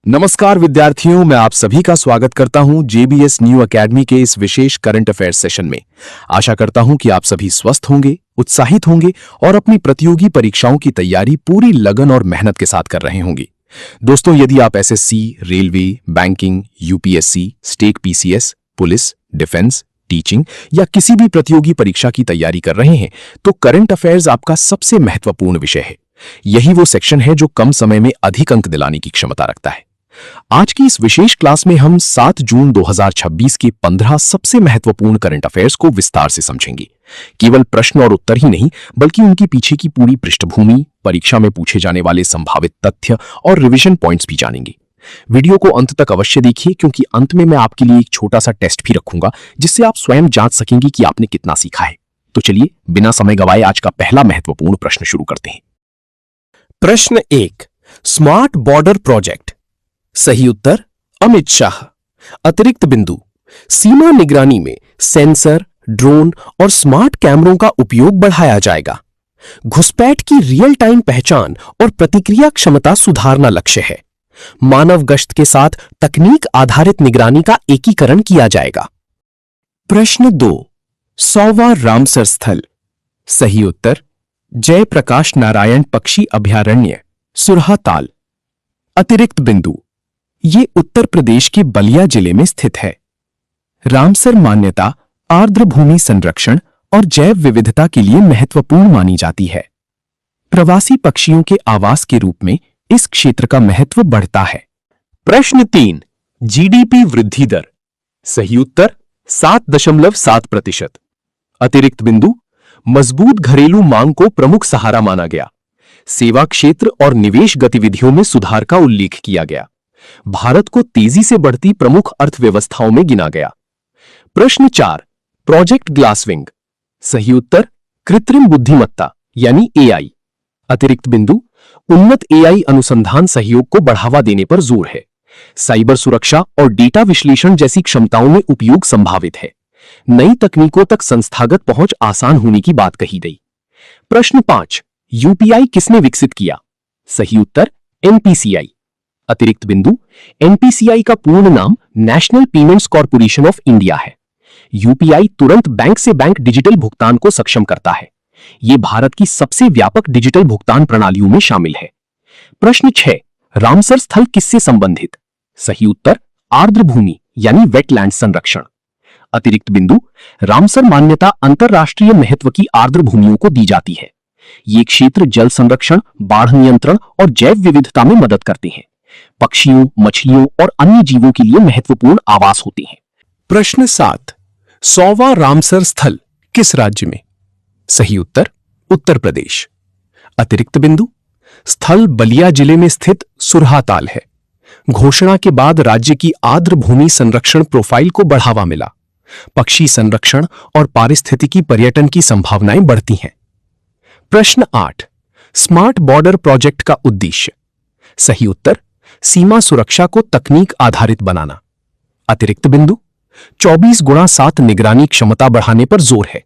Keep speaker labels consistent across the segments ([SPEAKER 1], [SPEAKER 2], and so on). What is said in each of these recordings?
[SPEAKER 1] नमस्कार विद्यार्थियों, मैं आप सभी का स्वागत करता हूं जेबीएस न्यू एकेडमी के इस विशेष करंट अफेयर्स सेशन में। आशा करता हूं कि आप सभी स्वस्थ होंगे, उत्साहित होंगे और अपनी प्रतियोगी परीक्षाओं की तैयारी पूरी लगन और मेहनत के साथ कर रहे होंगे। दोस्तों, यदि आप SSC, railway, banking, UPSC, state PCS, police, defence, teaching या किसी भी प्रतियोगी परीक्षा की तैयारी कर रहे हैं तो करंट अफेयर्स आपका सबसे महत्वपूर्ण विषय है। यही वो सेक्शन है जो कम समय में अधिक अंक दिलाने की क्षमता रखता है। आज की इस विशेष क्लास में हम 7 जून 2026 के 15 सबसे महत्वपूर्ण करंट अफेयर्स को विस्तार से समझेंगे। केवल प्रश्न और उत्तर ही नहीं, बल्कि उनके पीछे की पूरी पृष्ठभूमि, परीक्षा में पूछे जाने वाले संभावित तथ्य और रिवीजन पॉइंट्स भी जानेंगे। वीडियो को अंत तक अवश्य देखिए, क्योंकि अंत में मैं आपके लिए एक छोटा सा टेस्ट भी रखूंगा, जिससे आप स्वयं जांच सकेंगे कि आपने कितना सीखा है। तो चलिए बिना समय गवाए आज का पहला महत्वपूर्ण प्रश्न शुरू करते हैं।
[SPEAKER 2] प्रश्न 1, स्मार्ट बॉर्डर प्रोजेक्ट। सही उत्तर अमित शाह। अतिरिक्त बिंदु, सीमा निगरानी में सेंसर, ड्रोन और स्मार्ट कैमरों का उपयोग बढ़ाया जाएगा। घुसपैठ की रियल टाइम पहचान और प्रतिक्रिया क्षमता सुधारना लक्ष्य है। मानव गश्त के साथ तकनीक आधारित निगरानी का एकीकरण किया जाएगा। प्रश्न 2, 100वां रामसर स्थल। सही उत्तर जयप्रकाश नारायण पक्षी अभयारण्य, सुरहाताल। अतिरिक्त बिंदु, ये उत्तर प्रदेश के बलिया जिले में स्थित है। रामसर मान्यता आर्द्र भूमि संरक्षण और जैव विविधता के लिए महत्वपूर्ण मानी जाती है। प्रवासी पक्षियों के आवास के रूप में इस क्षेत्र का महत्व बढ़ता है।
[SPEAKER 1] प्रश्न 3, जीडीपी वृद्धि दर। सही उत्तर 7.7%। अतिरिक्त बिंदु, मजबूत घरेलू मांग को प्रमुख सहारा माना गया। सेवा क्षेत्र और निवेश गतिविधियों में सुधार का उल्लेख किया गया। भारत को तेजी से बढ़ती प्रमुख अर्थव्यवस्थाओं में गिना गया। प्रश्न 4, प्रोजेक्ट ग्लासविंग। सही उत्तर कृत्रिम बुद्धिमत्ता यानी एआई। अतिरिक्त बिंदु, उन्नत एआई अनुसंधान सहयोग को बढ़ावा देने पर जोर है। साइबर सुरक्षा और डेटा विश्लेषण जैसी क्षमताओं में उपयोग संभावित है। नई तकनीकों तक संस्थागत पहुंच आसान होने की बात कही गई। प्रश्न 5, यूपीआई किसने विकसित किया? सही उत्तर एनपीसीआई। अतिरिक्त बिंदु, एनपीसीआई का पूर्ण नाम national payments corporation of India है। यूपीआई तुरंत बैंक से बैंक डिजिटल भुगतान को सक्षम करता है। यह भारत की सबसे व्यापक डिजिटल भुगतान प्रणालियों में शामिल है। प्रश्न 6, रामसर स्थल किससे संबंधित? सही उत्तर आर्द्र भूमि यानी वेटलैंड संरक्षण। अतिरिक्त बिंदु, रामसर मान्यता अंतरराष्ट्रीय महत्व की आर्द्र भूमियों को दी जाती है। ये क्षेत्र जल संरक्षण, बाढ़ नियंत्रण और जैव विविधता में मदद करते हैं। पक्षियों, मछलियों और अन्य जीवों के लिए महत्वपूर्ण आवास होते हैं।
[SPEAKER 2] प्रश्न 7, 100वां रामसर स्थल किस राज्य में? सही उत्तर उत्तर प्रदेश। अतिरिक्त बिंदु, स्थल बलिया जिले में स्थित सुरहाताल है। घोषणा के बाद राज्य की आर्द्र भूमि संरक्षण प्रोफाइल को बढ़ावा मिला। पक्षी संरक्षण और पारिस्थितिकी पर्यटन की संभावनाएं बढ़ती हैं। प्रश्न 8, स्मार्ट बॉर्डर प्रोजेक्ट का उद्देश्य। सही उत्तर सीमा सुरक्षा को तकनीक आधारित बनाना। अतिरिक्त बिंदु, 24x7 निगरानी क्षमता बढ़ाने पर जोर है।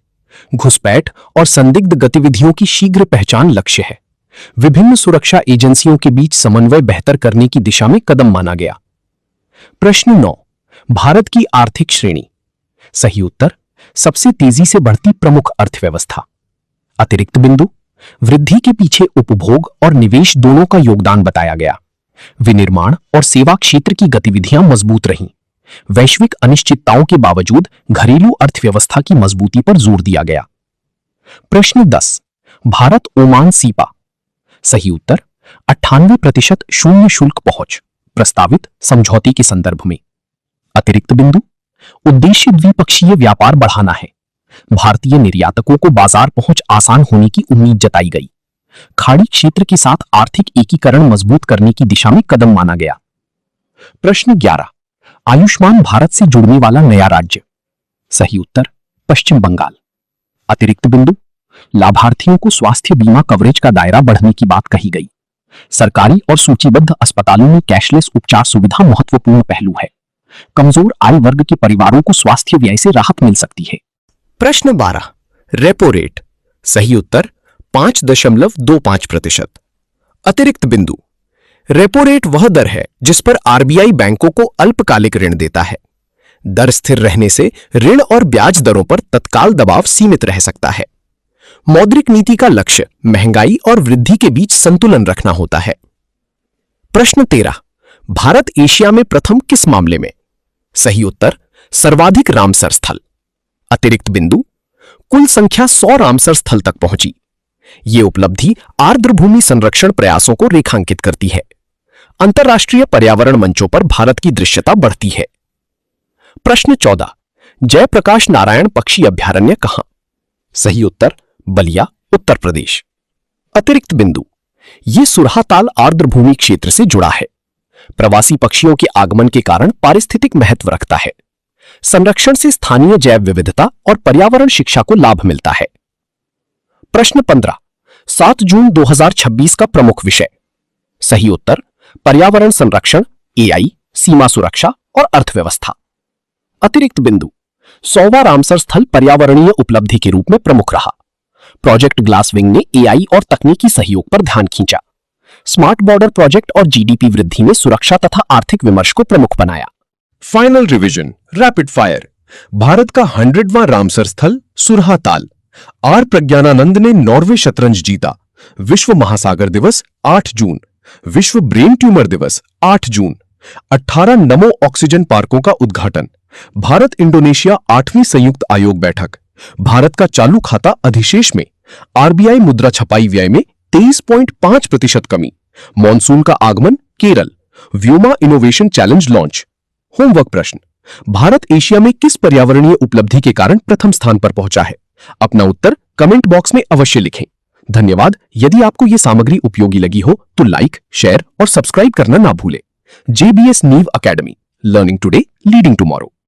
[SPEAKER 2] घुसपैठ और संदिग्ध गतिविधियों की शीघ्र पहचान लक्ष्य है। विभिन्न सुरक्षा एजेंसियों के बीच समन्वय बेहतर करने की दिशा में कदम माना गया। प्रश्न 9, भारत की आर्थिक श्रेणी। सही उत्तर सबसे तेजी से बढ़ती प्रमुख अर्थव्यवस्था। अतिरिक्त बिंदु, वृद्धि के पीछे उपभोग और निवेश दोनों का योगदान बताया गया। विनिर्माण और सेवा क्षेत्र की गतिविधियां मजबूत रहीं। वैश्विक अनिश्चितताओं के बावजूद घरेलू अर्थव्यवस्था की मजबूती पर जोर दिया गया। प्रश्न 10, भारत ओमान सीपा। सही उत्तर 98% शून्य शुल्क पहुंच प्रस्तावित समझौते के संदर्भ में। अतिरिक्त बिंदु, उद्देश्य द्विपक्षीय व्यापार बढ़ाना है। भारतीय निर्यातकों को बाजार पहुंच आसान होने की उम्मीद जताई गई। खाड़ी क्षेत्र के साथ आर्थिक एकीकरण मजबूत करने की दिशा में कदम माना गया। प्रश्न 11, आयुष्मान भारत से जुड़ने वाला नया राज्य। सही उत्तर पश्चिम बंगाल। अतिरिक्त बिंदु, लाभार्थियों को स्वास्थ्य बीमा कवरेज का दायरा बढ़ने की बात कही गई। सरकारी और सूचीबद्ध अस्पतालों में कैशलेस उपचार सुविधा महत्वपूर्ण पहलू है। कमजोर आय वर्ग के परिवारों को स्वास्थ्य व्यय से राहत मिल सकती है। प्रश्न 12, रेपो रेट। सही उत्तर 5.25%। अतिरिक्त बिंदु, रेपो रेट वह दर है जिस पर आरबीआई बैंकों को अल्पकालिक ऋण देता है। दर स्थिर रहने से ऋण और ब्याज दरों पर तत्काल दबाव सीमित रह सकता है। मौद्रिक नीति का लक्ष्य महंगाई और वृद्धि के बीच संतुलन रखना होता है। प्रश्न 13, भारत एशिया में प्रथम किस मामले में? सही उत्तर सर्वाधिक रामसर स्थल। अतिरिक्त बिंदु, कुल संख्या 100 रामसर स्थल तक पहुंची। ये उपलब्धि आर्द्रभूमि संरक्षण प्रयासों को रेखांकित करती है। अंतर्राष्ट्रीय पर्यावरण मंचों पर भारत की दृश्यता बढ़ती है। प्रश्न 14, जयप्रकाश नारायण पक्षी अभयारण्य कहां? सही उत्तर बलिया, उत्तर प्रदेश। अतिरिक्त बिंदु, यह सुरहाताल आर्द्रभूमि क्षेत्र से जुड़ा है। प्रवासी पक्षियों के आगमन के कारण पारिस्थितिक महत्व रखता है। संरक्षण से स्थानीय जैव विविधता और पर्यावरण शिक्षा को लाभ मिलता है। प्रश्न 15, 7 जून 2026 का प्रमुख विषय? सही उत्तर पर्यावरण संरक्षण, एआई, सीमा सुरक्षा और अर्थव्यवस्था। अतिरिक्त बिंदु, 100वां रामसर स्थल पर्यावरणीय उपलब्धि के रूप में प्रमुख रहा। प्रोजेक्ट ग्लासविंग ने एआई और तकनीकी सहयोग पर ध्यान खींचा। स्मार्ट बॉर्डर प्रोजेक्ट और जीडीपी वृद्धि ने सुरक्षा तथा आर्थिक विमर्श को प्रमुख बनाया।
[SPEAKER 1] Final revision, rapid fire. Bharat का 100वां रामसर स्थल सुरहाताल। आर प्रज्ञानानंद ने नॉर्वे शतरंज जीता। विश्व महासागर दिवस 8 जून। विश्व ब्रेन ट्यूमर दिवस 8 जून। 18 नमो ऑक्सीजन पार्कों का उद्घाटन। भारत इंडोनेशिया 8वीं संयुक्त आयोग बैठक। भारत का चालू खाता अधिशेष में आरबीआई मुद्रा छपाई व्यय में 23.5% कमी। मॉनसून का आगमन Kerala. Vyoma innovation challenge launch. Homework प्रश्न, भारत एशिया में किस पर्यावरणीय उपलब्धि के कारण प्रथम स्थान पर पहुंचा है? अपना उत्तर कमेंट बॉक्स में अवश्य लिखें। धन्यवाद। यदि आपको यह सामग्री उपयोगी लगी हो तो लाइक, शेयर और सब्सक्राइब करना ना भूलें। जेबीएस नीव academy, learning today leading tomorrow.